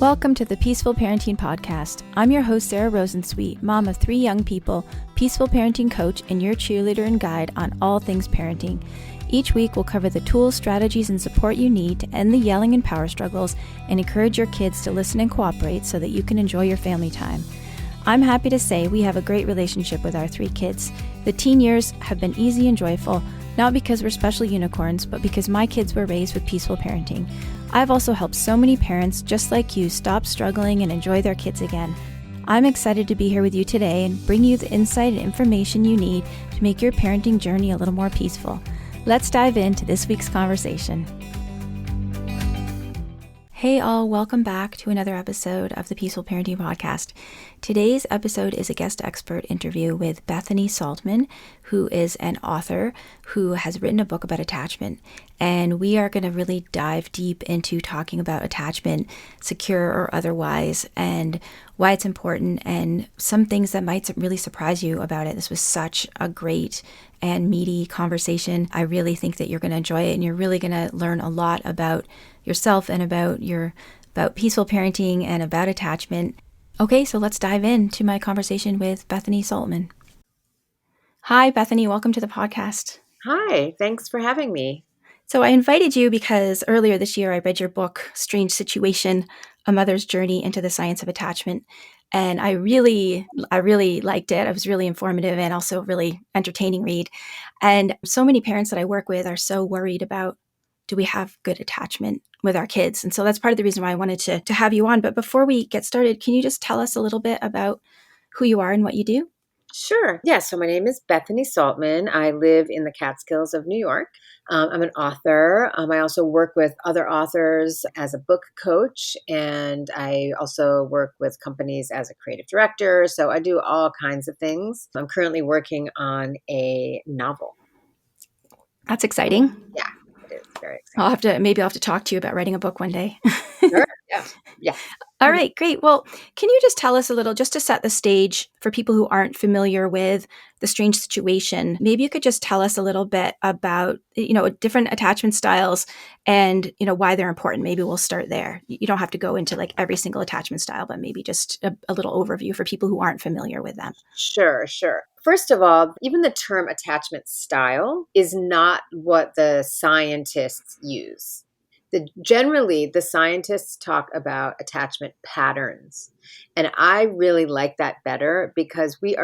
Welcome to the Peaceful Parenting Podcast. I'm your host, Sarah Rosensweet, mom of 3 young people, peaceful parenting coach, and your cheerleader and guide on all things parenting. Each week, we'll cover the tools, strategies, and support you need to end the yelling and power struggles and encourage your kids to listen and cooperate so that you can enjoy your family time. I'm happy to say we have a great relationship with our 3 kids. The teen years have been easy and joyful, not because we're special unicorns, but because my kids were raised with peaceful parenting. I've also helped so many parents just like you stop struggling and enjoy their kids again. I'm excited to be here with you today and bring you the insight and information you need to make your parenting journey a little more peaceful. Let's dive into this week's conversation. Hey all, welcome back to another episode of the Peaceful Parenting Podcast. Today's episode is a guest expert interview with Bethany Saltman, who is an author who has written a book about attachment. And we are going to really dive deep into talking about attachment, secure or otherwise, and why it's important and some things that might really surprise you about it. This was such a great and meaty conversation. I really think that you're going to enjoy it and you're really going to learn a lot about yourself and about peaceful parenting and about attachment. Okay, so let's dive into my conversation with Bethany Saltman. Hi, Bethany. Welcome to the podcast. Hi, thanks for having me. So I invited you because earlier this year I read your book, Strange Situation, A Mother's Journey into the Science of Attachment. And I really liked it. It was really informative and also really entertaining read. And so many parents that I work with are so worried about, do we have good attachment with our kids? And so that's part of the reason why I wanted to have you on. But before we get started, can you just tell us a little bit about who you are and what you do? Sure. Yeah, so my name is Bethany Saltman. I live in the Catskills of New York. I'm an author. I also work with other authors as a book coach, and I also work with companies as a creative director. So I do all kinds of things. I'm currently working on a novel. That's exciting. Yeah, it is very exciting. I'll have to talk to you about writing a book one day. Sure. Yeah. All right, great. Well, can you just tell us a little, just to set the stage for people who aren't familiar with the Strange Situation, maybe you could just tell us a little bit about, different attachment styles and, why they're important. Maybe we'll start there. You don't have to go into like every single attachment style, but maybe just a little overview for people who aren't familiar with them. Sure. First of all, even the term attachment style is not what the scientists use. Generally, the scientists talk about attachment patterns. And I really like that better because we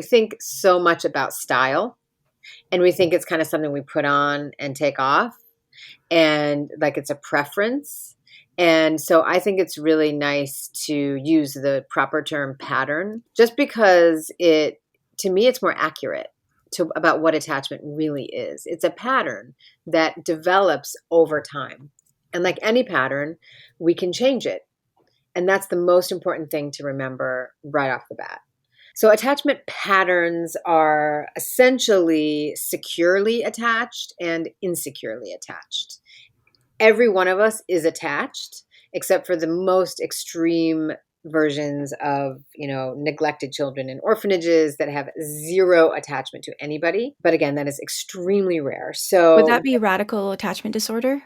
think so much about style, and we think it's kind of something we put on and take off, and like it's a preference. And so I think it's really nice to use the proper term pattern just because to me, it's more accurate about what attachment really is. It's a pattern that develops over time. And like any pattern, we can change it. And that's the most important thing to remember right off the bat. So attachment patterns are essentially securely attached and insecurely attached. Every one of us is attached, except for the most extreme versions of, neglected children in orphanages that have zero attachment to anybody. But again, that is extremely rare. So would that be radical attachment disorder?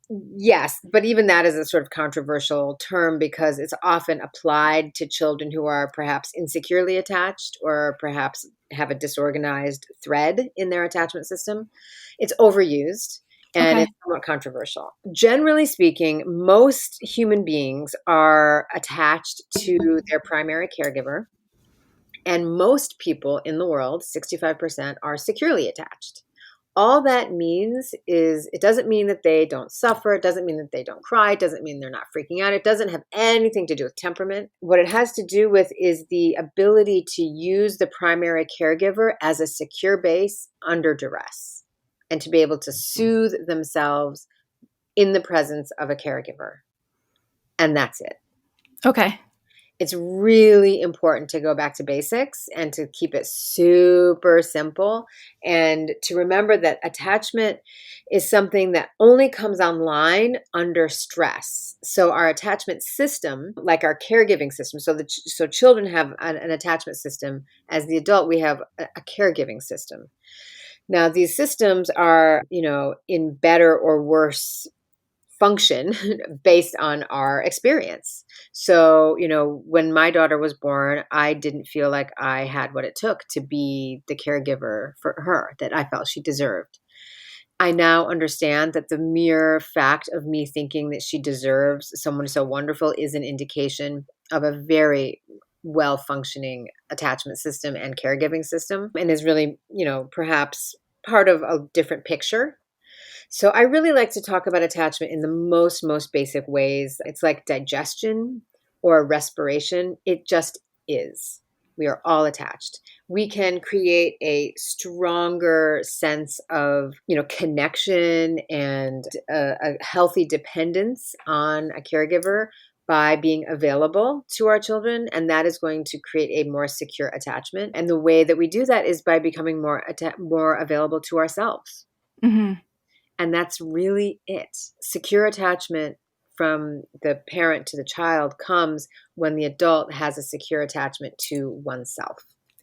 Yes, but even that is a sort of controversial term because it's often applied to children who are perhaps insecurely attached or perhaps have a disorganized thread in their attachment system. It's overused. And It's somewhat controversial. Generally speaking, most human beings are attached to their primary caregiver. And most people in the world, 65%, are securely attached. All that means is it doesn't mean that they don't suffer. It doesn't mean that they don't cry. It doesn't mean they're not freaking out. It doesn't have anything to do with temperament. What it has to do with is the ability to use the primary caregiver as a secure base under duress, and to be able to soothe themselves in the presence of a caregiver. And that's it. Okay. It's really important to go back to basics and to keep it super simple and to remember that attachment is something that only comes online under stress. So our attachment system, like our caregiving system, so children have an attachment system. As the adult, we have a caregiving system. Now, these systems are, in better or worse function based on our experience. So, when my daughter was born, I didn't feel like I had what it took to be the caregiver for her that I felt she deserved. I now understand that the mere fact of me thinking that she deserves someone so wonderful is an indication of a very well functioning attachment system and caregiving system, and is really, perhaps part of a different picture. So I really like to talk about attachment in the most basic ways. It's like digestion or respiration. It just is. We are all attached. We can create a stronger sense of, connection and a healthy dependence on a caregiver by being available to our children, and that is going to create a more secure attachment. And the way that we do that is by becoming more available to ourselves. Mm-hmm. And that's really it. Secure attachment from the parent to the child comes when the adult has a secure attachment to oneself.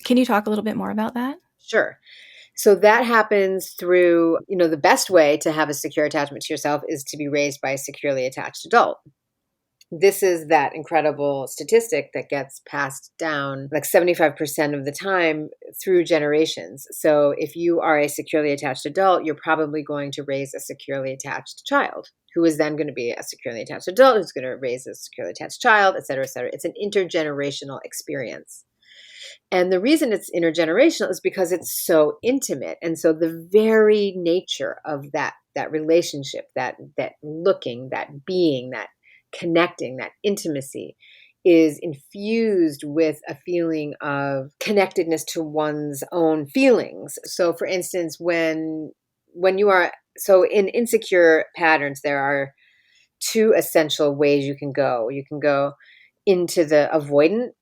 Can you talk a little bit more about that? Sure. So that happens through, the best way to have a secure attachment to yourself is to be raised by a securely attached adult. This is that incredible statistic that gets passed down like 75% of the time through generations. So if you are a securely attached adult, you're probably going to raise a securely attached child who is then going to be a securely attached adult who's going to raise a securely attached child, et cetera, et cetera. It's an intergenerational experience. And the reason it's intergenerational is because it's so intimate. And so the very nature of that relationship, that looking, that being, that connecting, that intimacy is infused with a feeling of connectedness to one's own feelings. So for instance, when you are in insecure patterns, there are two essential ways you can go. You can go into the avoidant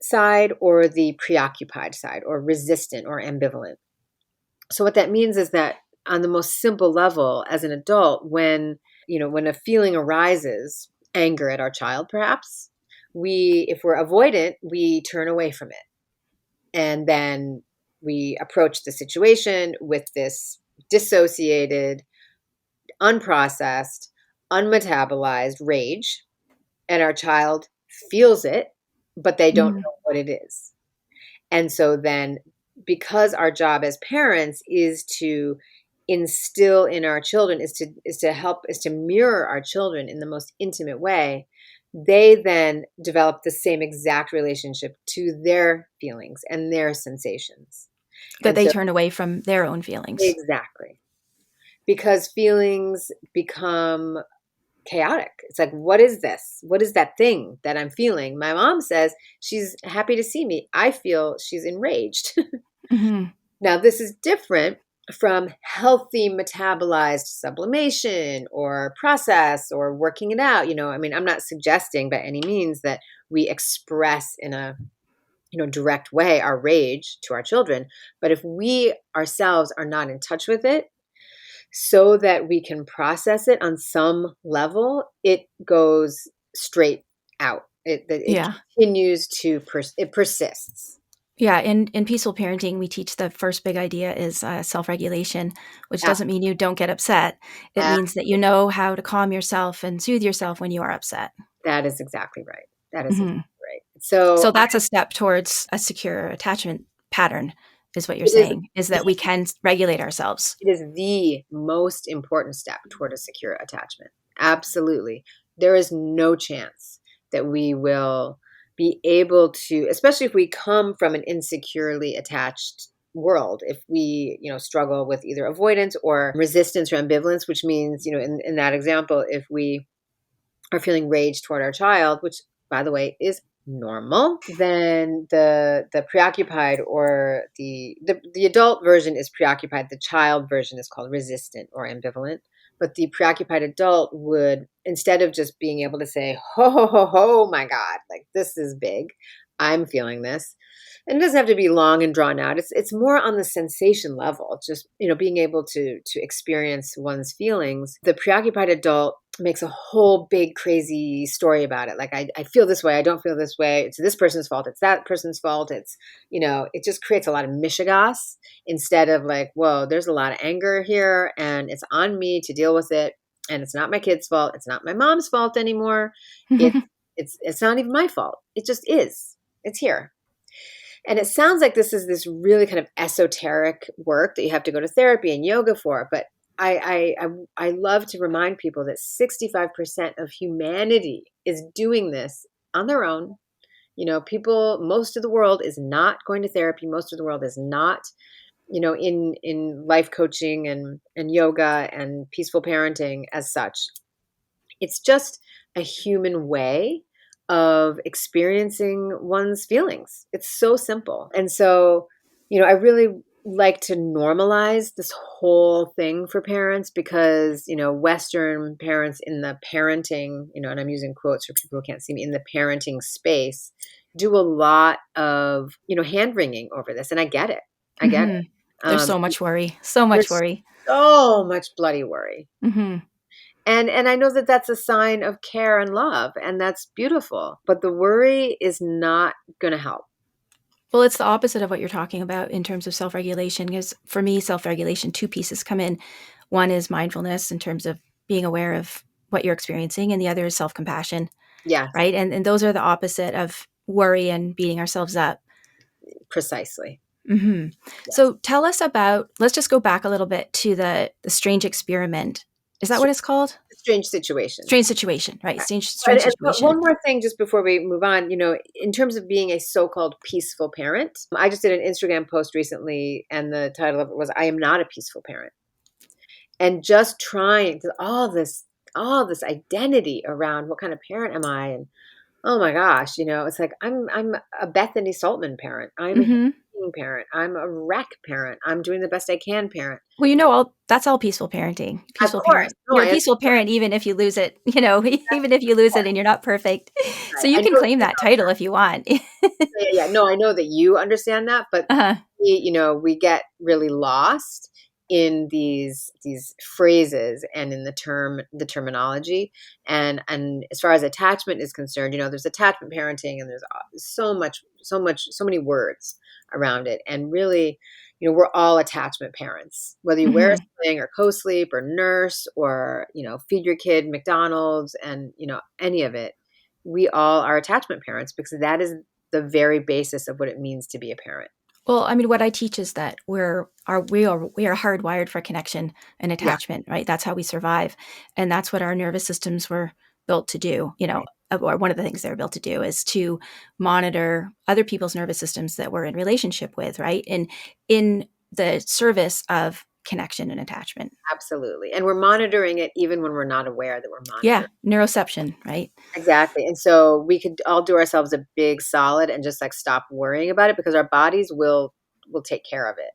side or the preoccupied side, or resistant or ambivalent. So what that means is that on the most simple level, as an adult, when a feeling arises, anger at our child perhaps, if we're avoidant, we turn away from it. And then we approach the situation with this dissociated, unprocessed, unmetabolized rage, and our child feels it, but they don't know what it is. And so then, because our job as parents is to instill in our children, is to mirror our children in the most intimate way, they then develop the same exact relationship to their feelings and their sensations. That And they so, turn away from their own feelings. exactly. Because feelings become chaotic. It's like, what is this? What is that thing that I'm feeling? My mom says she's happy to see me. I feel she's enraged. Mm-hmm. Now, this is different from healthy metabolized sublimation or process or working it out. I'm not suggesting by any means that we express in a direct way our rage to our children. But if we ourselves are not in touch with it, so that we can process it on some level, it goes straight out. It continues to, it persists. Yeah, in peaceful parenting, we teach the first big idea is self-regulation, which doesn't mean you don't get upset. It means that you know how to calm yourself and soothe yourself when you are upset. That is exactly right. That is Mm-hmm. exactly right. So that's a step towards a secure attachment pattern, is what you're saying, is that we can regulate ourselves. It is the most important step toward a secure attachment. Absolutely. There is no chance that we will be able to, especially if we come from an insecurely attached world, if we, struggle with either avoidance or resistance or ambivalence, which means, in that example, if we are feeling rage toward our child, which, by the way, is normal, then the preoccupied, or the adult version is preoccupied. The child version is called resistant or ambivalent. But the preoccupied adult would, instead of just being able to say, ho, ho, ho, ho, my God, like this is big, I'm feeling this. And it doesn't have to be long and drawn out. It's more on the sensation level, just, being able to experience one's feelings. The preoccupied adult makes a whole big crazy story about it. Like, I feel this way, I don't feel this way. It's this person's fault, it's that person's fault. It's, it just creates a lot of mishigas instead of like, whoa, there's a lot of anger here and it's on me to deal with it. And it's not my kid's fault. It's not my mom's fault anymore. It's not even my fault. It just is. It's here. And it sounds like this really kind of esoteric work that you have to go to therapy and yoga for. But I love to remind people that 65% of humanity is doing this on their own. Most of the world is not going to therapy. Most of the world is not, in life coaching and yoga and peaceful parenting as such. It's just a human way of experiencing one's feelings. It's so simple. And so, I really like to normalize this whole thing for parents because, Western parents in the parenting, and I'm using quotes for people who can't see me, in the parenting space, do a lot of, hand wringing over this. And I get it. I get it. There's so much worry. So much There's worry. so much bloody worry. Mm-hmm. And I know that that's a sign of care and love, and that's beautiful. But the worry is not going to help. Well, it's the opposite of what you're talking about in terms of self-regulation. Because for me, self-regulation, two pieces come in. One is mindfulness in terms of being aware of what you're experiencing, and the other is self-compassion. Yes. Right. And those are the opposite of worry and beating ourselves up. Precisely. Mm-hmm. Yes. So tell us about, let's just go back a little bit to the strange experiment. Is that what it's called? Strange situation. Strange situation, right? Yeah. Strange And situation. one more thing, just before we move on, in terms of being a so-called peaceful parent, I just did an Instagram post recently, and the title of it was, "I am not a peaceful parent." And just trying to all this identity around what kind of parent am I, and oh my gosh, it's like I'm a Bethany Saltman parent. I'm a healing parent. I'm a wreck parent. I'm doing the best I can parent. Well, that's all peaceful parenting. Peaceful parent. No, You're a peaceful parent even if you lose it, even if you lose it and you're not perfect. So you can claim that title if you want. Yeah. No, I know that you understand that, but we get really lost in these phrases and in the terminology. And as far as attachment is concerned, there's attachment parenting, and there's so many words around it. And really, we're all attachment parents, whether you wear a sling or co-sleep or nurse or, feed your kid McDonald's and, any of it. We all are attachment parents because that is the very basis of what it means to be a parent. Well, I mean, what I teach is that we are hardwired for connection and attachment, right? That's how we survive. And that's what our nervous systems were built to do. Or one of the things they're built to do is to monitor other people's nervous systems that we're in relationship with, right? And in the service of connection and attachment. Absolutely. And we're monitoring it even when we're not aware that we're monitoring. Yeah, neuroception, right? Exactly. And so we could all do ourselves a big solid and just stop worrying about it, because our bodies will take care of it.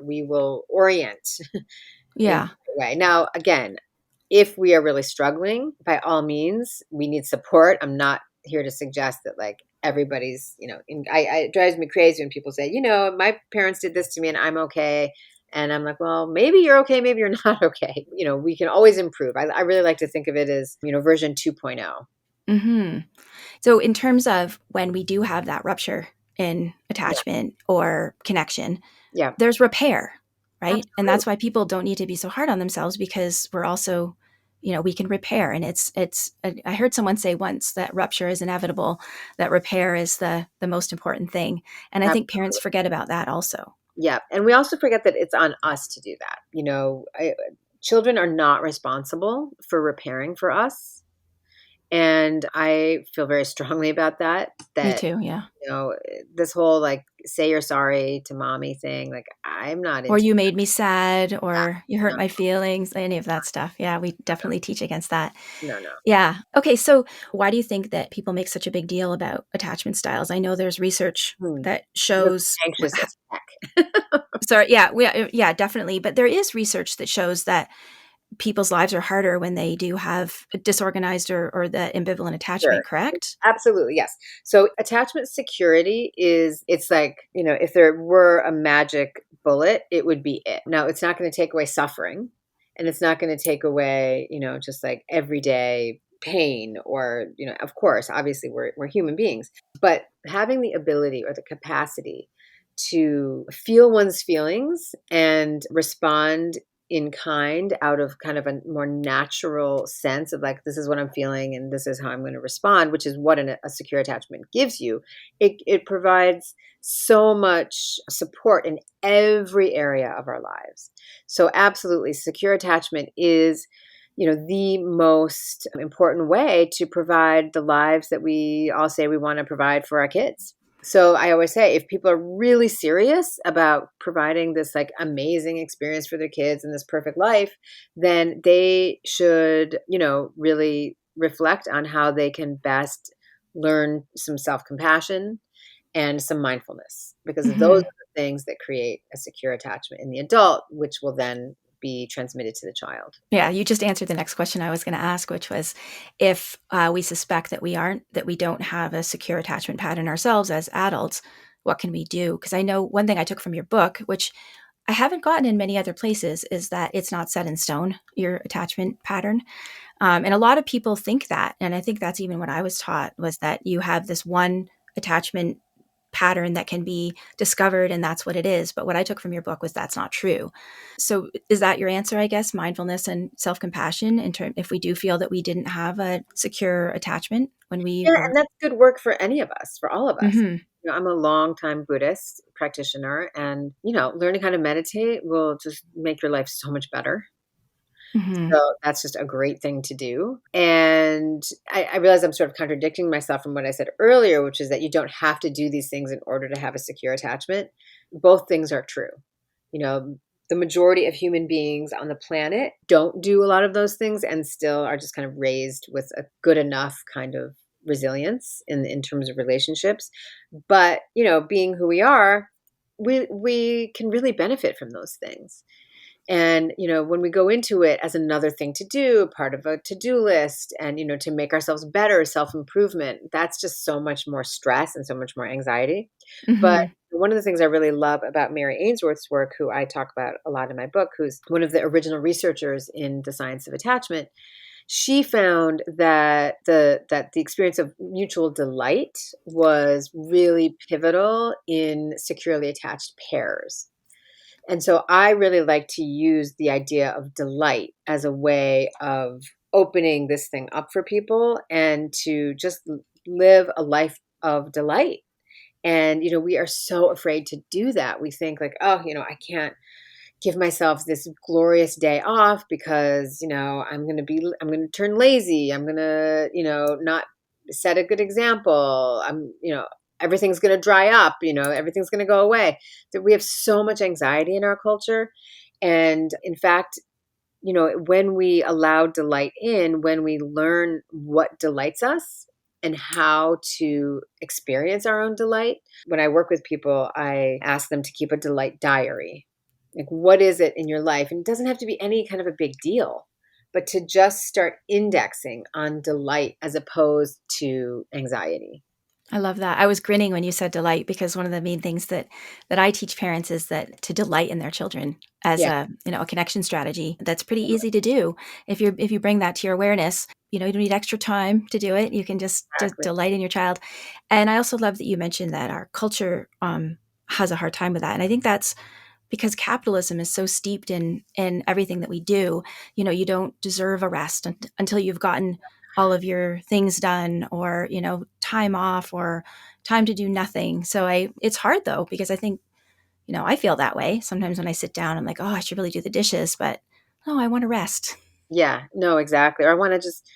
We will orient in a way. Now, again, if we are really struggling, by all means, we need support. I'm not here to suggest that everybody's, it drives me crazy when people say, my parents did this to me and I'm okay. And I'm like, well, maybe you're okay. Maybe you're not okay. We can always improve. I really like to think of it as, version 2.0. Mm-hmm. So in terms of when we do have that rupture in attachment or connection, there's repair, right? Absolutely. And that's why people don't need to be so hard on themselves, because we're also, we can repair. And I heard someone say once that rupture is inevitable, that repair is the most important thing. And I think parents forget about that also. Yeah. And we also forget that it's on us to do that. Children are not responsible for repairing for us. And I feel very strongly about that. Me too. Yeah. This whole say you're sorry to mommy thing, I'm not into or you made me sad, or you hurt my feelings, any of that stuff. Yeah, we definitely teach against that. No. Yeah. Okay. So why do you think that people make such a big deal about attachment styles? I know there's research that shows anxious as heck. Sorry. Yeah, definitely. But there is research that shows that people's lives are harder when they do have a disorganized or the ambivalent attachment, correct? Absolutely, yes. So attachment security it's if there were a magic bullet, it would be it. Now, it's not going to take away suffering, and it's not going to take away, just everyday pain or, of course, obviously we're human beings, but having the ability or the capacity to feel one's feelings and respond in kind, out of kind of a more natural sense of like, this is what I'm feeling and this is how I'm going to respond, which is what a secure attachment gives you. It provides so much support in every area of our lives. So absolutely, secure attachment is, the most important way to provide the lives that we all say we want to provide for our kids. So I always say, if people are really serious about providing this like amazing experience for their kids and this perfect life, then they should, really reflect on how they can best learn some self-compassion and some mindfulness, because those Mm-hmm. are the things that create a secure attachment in the adult, which will then be transmitted to the child. Yeah, you just answered the next question I was going to ask, which was if we suspect that we don't have a secure attachment pattern ourselves as adults, what can we do? Because I know one thing I took from your book, which I haven't gotten in many other places, is that it's not set in stone, your attachment pattern. And a lot of people think that. And I think that's even what I was taught, was that you have this one attachment pattern that can be discovered and that's what it is. But what I took from your book was that's not true. So is that your answer, I guess, mindfulness and self-compassion in term if we do feel that we didn't have a secure attachment when we Yeah, were. and that's good work for any of us, for all of us. Mhm. I'm a long-time Buddhist practitioner, and learning how to meditate will just make your life so much better. Mhm. So that's just a great thing to do. And I realize I'm sort of contradicting myself from what I said earlier, which is that you don't have to do these things in order to have a secure attachment. Both things are true. You know, the majority of human beings on the planet don't do a lot of those things and still are just kind of raised with a good enough kind of resilience in terms of relationships. But, being who we are, we can really benefit from those things. And, when we go into it as another thing to do, part of a to-do list, and, to make ourselves better, self-improvement, that's just so much more stress and so much more anxiety. But Mhm. one of the things I really love about Mary Ainsworth's work, who I talk about a lot in my book, who's one of the original researchers in the science of attachment, she found that the experience of mutual delight was really pivotal in securely attached pairs. And so I really like to use the idea of delight as a way of opening this thing up for people and to just live a life of delight. And, we are so afraid to do that. We think like, oh, I can't give myself this glorious day off because, I'm going to turn lazy. I'm going to, not set a good example. Everything's going to dry up, everything's going to go away. That we have so much anxiety in our culture. And in fact, when we allow delight in, when we learn what delights us and how to experience our own delight, when I work with people, I ask them to keep a delight diary. Like, what is it in your life? And it doesn't have to be any kind of a big deal, but to just start indexing on delight as opposed to anxiety. I love that. I was grinning when you said delight because one of the main things that I teach parents is that to delight in their children as Yeah, a connection strategy. That's pretty easy to do if you bring that to your awareness. You don't need extra time to do it. You can just exactly. delight in your child. And I also love that you mentioned that our culture has a hard time with that. And I think that's because capitalism is so steeped in everything that we do. You don't deserve a rest until you've gotten all of your things done, or time off, or time to do nothing. So it's hard though, because I think I feel that way sometimes when I sit down. I'm like, oh, I should really do the dishes, but oh, I want to rest. Yeah, no, exactly. Or I want to just,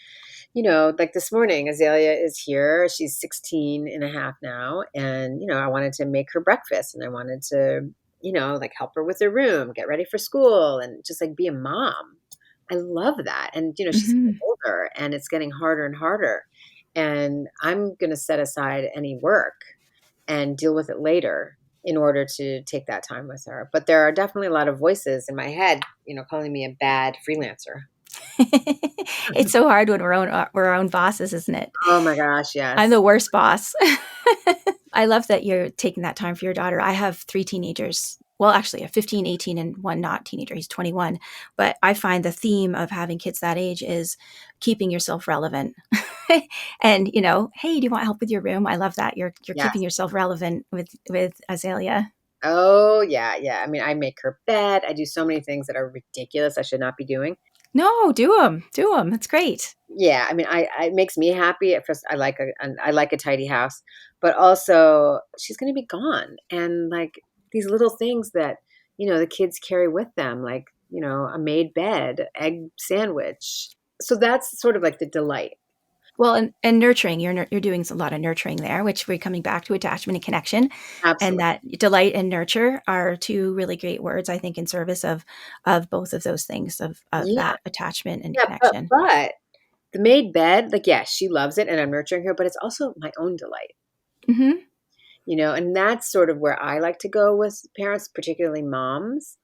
like this morning, Azalea is here. She's 16 and a half now. And, I wanted to make her breakfast and I wanted to, like help her with her room, get ready for school and just like be a mom. I love that. And, she's getting Hmm. older and it's getting harder and harder. And I'm going to set aside any work and deal with it later in order to take that time with her. But there are definitely a lot of voices in my head, calling me a bad freelancer. It's so hard when we're our own bosses, isn't it? Oh my gosh, I'm yes. the worst boss. I love that you're taking that time for your daughter. I have three teenagers. Well, actually, a 15, 18, and one not teenager. He's 21. But I find the theme of having kids that age is keeping yourself relevant. And, hey, do you want help with your room? I love that. You're Yes. keeping yourself relevant with Azalea. Oh, yeah, yeah. I mean, I make her bed. I do so many things that are ridiculous I should not be doing. No, do them. Do them. That's great. Yeah, I mean, it makes me happy. At first, I like a tidy house, but also she's going to be gone, and like these little things that the kids carry with them, like a made bed, egg sandwich. So that's sort of like the delight. Well, and nurturing, you're doing a lot of nurturing there, which we're coming back to attachment and connection, and Absolutely. that delight and nurture are two really great words, I think, in service of both of those things of Yeah, that attachment and yeah, but connection. but the made bed, like, yes, she loves it, and I'm nurturing her, but it's also my own delight. Mm-hmm. And that's sort of where I like to go with parents, particularly moms,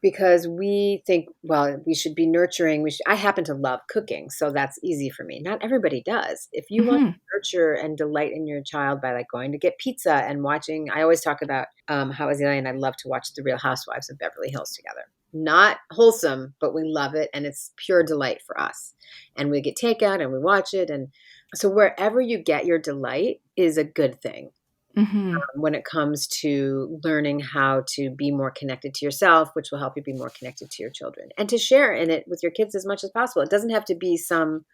because we think, well, we should be nurturing. I happen to love cooking, so that's easy for me. Not everybody does. If you want Mm-hmm. to nurture and delight in your child by like going to get pizza and watching, I always talk about how Azalea and I love to watch The Real Housewives of Beverly Hills together. Not wholesome, but we love it, and it's pure delight for us. And we get takeout and we watch it, and so wherever you get your delight is a good thing Mm-hmm. when it comes to learning how to be more connected to yourself, which will help you be more connected to your children and to share in it with your kids as much as possible. It doesn't have to be some,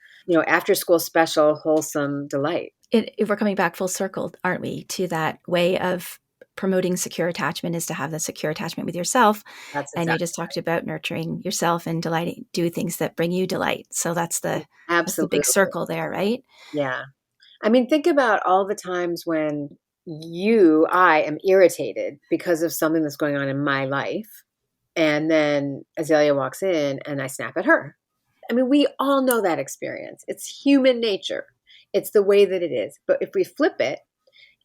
after school special, wholesome delight. We're coming back full circle, aren't we, to that way of promoting secure attachment is to have the secure attachment with yourself. That's And you exactly just talked about nurturing yourself and delighting, do things that bring you delight. So that's the big absolutely. circle there, right? Yeah. I mean, think about all the times when I am irritated because of something that's going on in my life. And then Azalea walks in and I snap at her. I mean, we all know that experience. It's human nature. It's the way that it is. But if we flip it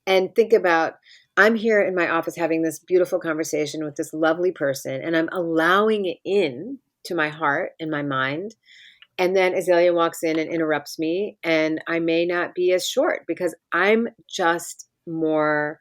and think about, I'm here in my office having this beautiful conversation with this lovely person, and I'm allowing it in to my heart and my mind. And then Azalea walks in and interrupts me, and I may not be as short because I'm just more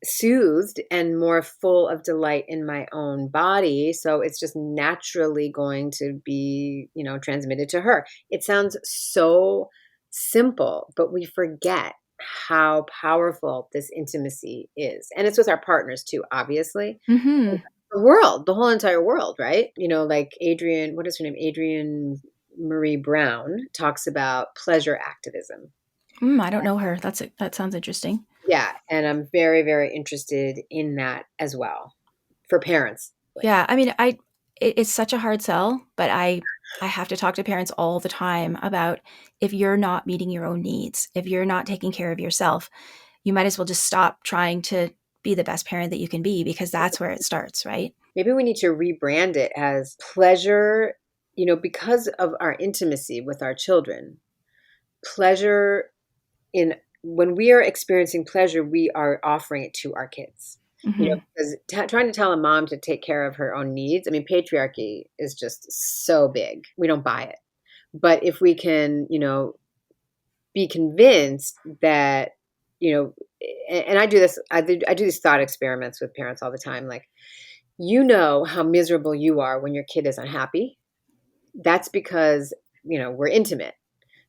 soothed and more full of delight in my own body. So it's just naturally going to be, transmitted to her. It sounds so simple, but we forget how powerful this intimacy is. And it's with our partners too, obviously. Mm-hmm. The world, the whole entire world, right? Like Adrienne, what is her name? Adrienne Marie Brown talks about pleasure activism. I don't know her. That sounds interesting. Yeah, and I'm very, very interested in that as well for parents. Yeah, I mean, it's such a hard sell, but I have to talk to parents all the time about if you're not meeting your own needs, if you're not taking care of yourself, you might as well just stop trying to be the best parent that you can be because that's where it starts, right? Maybe we need to rebrand it as pleasure, because of our intimacy with our children. Pleasure in When we are experiencing pleasure, we are offering it to our kids. Hmm. Because trying to tell a mom to take care of her own needs, I mean, patriarchy is just so big. We don't buy it. But if we can, be convinced that, you know, and I do this, I do these thought experiments with parents all the time. Like, how miserable you are when your kid is unhappy. That's because, we're intimate.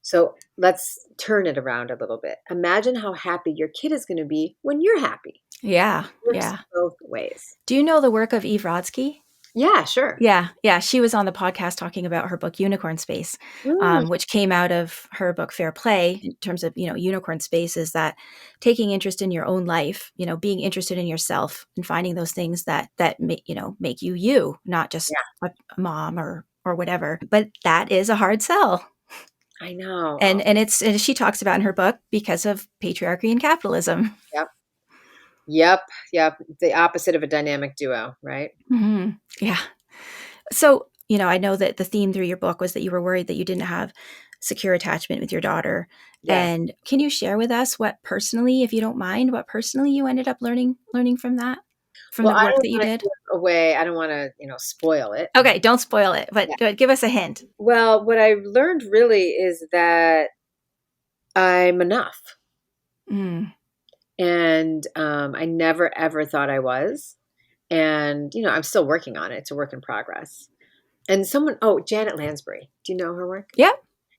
So let's turn it around a little bit. Imagine how happy your kid is going to be when you're happy. Yeah, It works yeah. both ways. Do you know the work of Eve Rodsky? Yeah, sure. Yeah, yeah. She was on the podcast talking about her book Unicorn Space, Mm, which came out of her book Fair Play. In terms of unicorn space, is that taking interest in your own life, being interested in yourself and finding those things that make you you, not just yeah, a mom or whatever. But that is a hard sell, I know. Oh, and she talks about in her book because of patriarchy and capitalism. yep, yep, yep. The opposite of a dynamic duo, right? Hmm. Yeah. So, I know that the theme through your book was that you were worried that you didn't have secure attachment with your daughter. Yes. And can you share with us what personally, if you don't mind, what personally you ended up learning from that, from Well, the I work don't that you want to did? give away. I don't want to, spoil it. Okay, don't spoil it, but Yeah. give us a hint. Well, what I learned really is that I'm enough. Mm. And I never ever thought I was. And, I'm still working on it. It's a work in progress. And Janet Lansbury, do you know her work? Yeah.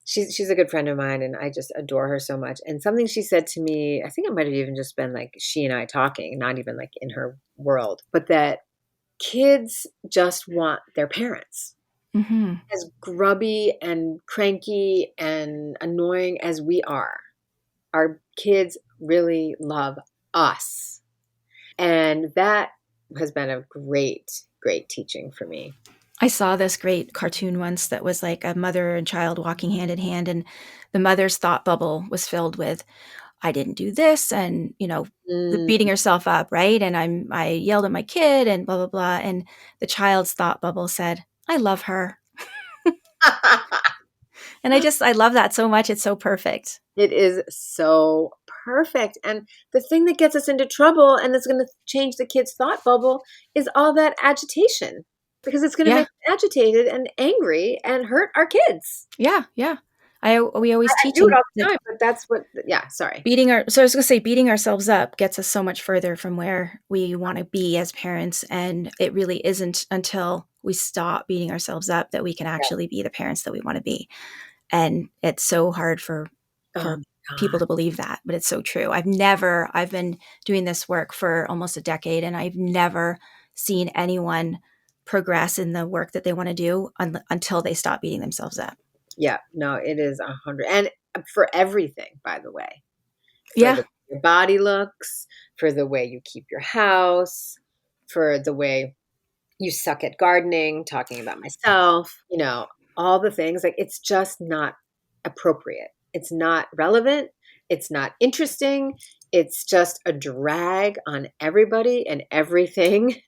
she's a good friend of mine, and I just adore her so much. And something she said to me, I think it might have even just been like she and I talking, not even like in her world, but that kids just want their parents. Mm-hmm. As grubby and cranky and annoying as we are, our kids really love us. And that has been a great, great teaching for me. I saw this great cartoon once that was like a mother and child walking hand in hand, and the mother's thought bubble was filled with, I didn't do this, and, Mm. beating herself up, right? And I yelled at my kid and blah, blah, blah. And the child's thought bubble said, I love her. And I love that so much. It's so perfect. It is so perfect. And the thing that gets us into trouble and that's going to change the kid's thought bubble is all that agitation, because it's going to Yeah. make them agitated and angry and hurt our kids. Yeah. Yeah. We always I teach do it all the that time, but that's what, yeah, sorry. so I was going to say, beating ourselves up gets us so much further from where we want to be as parents. And it really isn't until we stop beating ourselves up that we can actually be the parents that we want to be. And it's so hard for Oh, people to believe that, but it's so true. I've been doing this work for almost a decade, and I've never seen anyone progress in the work that they want to do until they stop beating themselves up. yeah, no, it is 100. And for everything, by the way, for Yeah. the way your body looks, for the way you keep your house, for the way you suck at gardening, talking about myself, all the things, like, it's just not appropriate. It's not relevant. It's not interesting. It's just a drag on everybody and everything.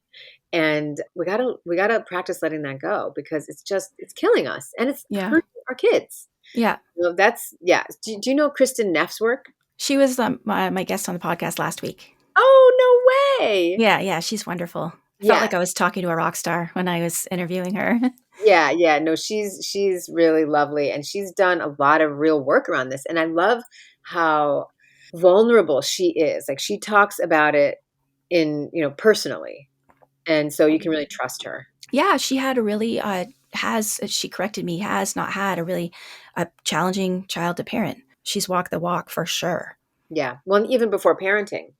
And we gotta practice letting that go, because it's killing us, and it's hurting our kids. Yeah. Do you know Kristen Neff's work? She was my guest on the podcast last week. Oh, no way. Yeah. She's wonderful. I felt like I was talking to a rock star when I was interviewing her. Yeah. No, she's really lovely, and she's done a lot of real work around this. And I love how vulnerable she is. Like, she talks about it in, personally. And so you can really trust her. Yeah, she had a really she corrected me, has not had a really challenging child to parent. She's walked the walk for sure. Yeah. Well, even before parenting,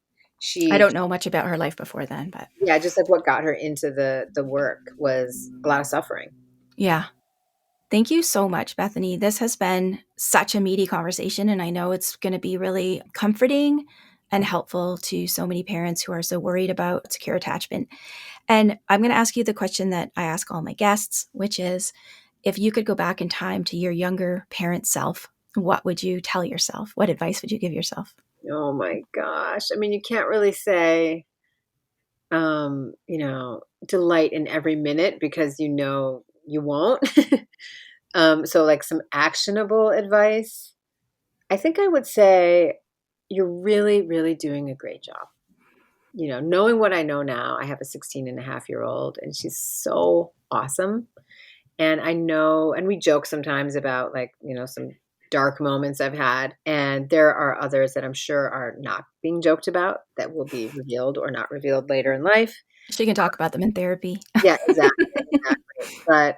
I don't know much about her life before then, but yeah, just like what got her into the work was a lot of suffering. Yeah. Thank you so much, Bethany. This has been such a meaty conversation, and I know it's going to be really comforting and helpful to so many parents who are so worried about secure attachment. And I'm going to ask you the question that I ask all my guests, which is, if you could go back in time to your younger parent self, what would you tell yourself? What advice would you give yourself? Oh my gosh. I mean, you can't really say, delight in every minute, because you won't. So like some actionable advice, I think I would say you're really, really doing a great job. Knowing what I know now, I have a 16-and-a-half-year-old, and she's so awesome. And I know, and we joke sometimes about, like, some dark moments I've had. And there are others that I'm sure are not being joked about, that will be revealed or not revealed later in life. She can talk about them in therapy. Yeah, exactly. But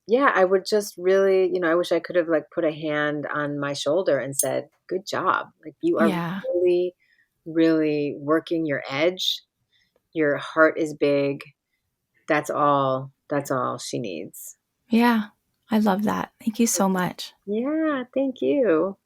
yeah, I would just really, I wish I could have like put a hand on my shoulder and said, good job. Like, you are really, really working your edge. Your heart is big. That's all she needs. Yeah, I love that. Thank you so much. Yeah, thank you.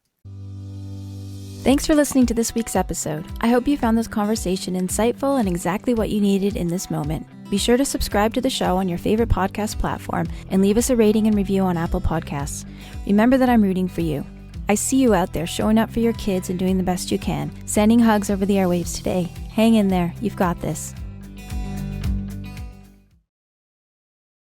Thanks for listening to this week's episode. I hope you found this conversation insightful and exactly what you needed in this moment. Be sure to subscribe to the show on your favorite podcast platform and leave us a rating and review on Apple Podcasts. Remember that I'm rooting for you. I see you out there showing up for your kids and doing the best you can. Sending hugs over the airwaves today. Hang in there. You've got this.